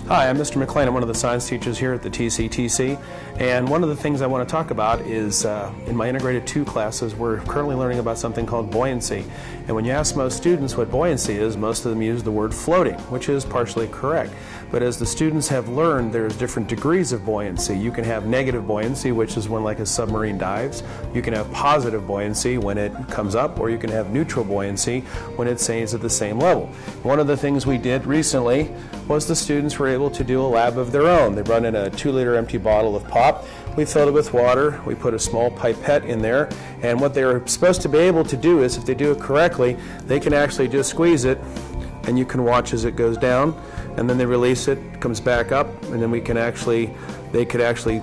Hi, I'm Mr. McLean. I'm one of the science teachers here at the TCTC, and one of the things I want to talk about is in my Integrated 2 classes we're currently learning about something called buoyancy. And when you ask most students what buoyancy is, most of them use the word floating, which is partially correct. But as the students have learned, there's different degrees of buoyancy. You can have negative buoyancy, which is when like a submarine dives. You can have positive buoyancy when it comes up, or you can have neutral buoyancy when it stays at the same level. One of the things we did recently was the students were able to do a lab of their own. They brought in a 2-liter empty bottle of pop. We filled it with water. We put a small pipette in there, and what they were supposed to be able to do is, if they do it correctly, they can actually just squeeze it, and you can watch as it goes down, and then they release it, comes back up, and then they could actually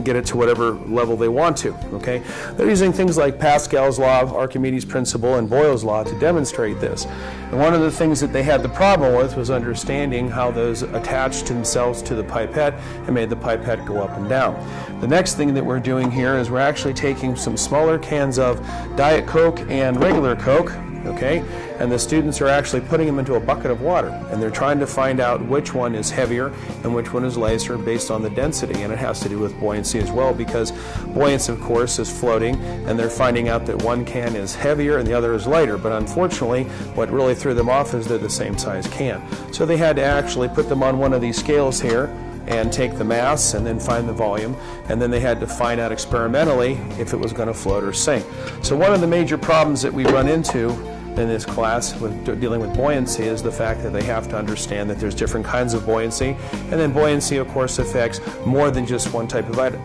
get it to whatever level they want to. Okay, they're using things like Pascal's law, Archimedes' principle, and Boyle's law to demonstrate this. And one of the things that they had the problem with was understanding how those attached themselves to the pipette and made the pipette go up and down. The next thing that we're doing here is we're actually taking some smaller cans of Diet Coke and regular Coke, okay, and the students are actually putting them into a bucket of water, and they're trying to find out which one is heavier and which one is lighter based on the density. And it has to do with buoyancy as well, because buoyancy, of course, is floating, and they're finding out that one can is heavier and the other is lighter. But unfortunately, what really threw them off is they're the same size can. So they had to actually put them on one of these scales here and take the mass and then find the volume, and then they had to find out experimentally if it was going to float or sink. So one of the major problems that we run into in this class with dealing with buoyancy is the fact that they have to understand that there's different kinds of buoyancy, and then buoyancy, of course, affects more than just one type of item.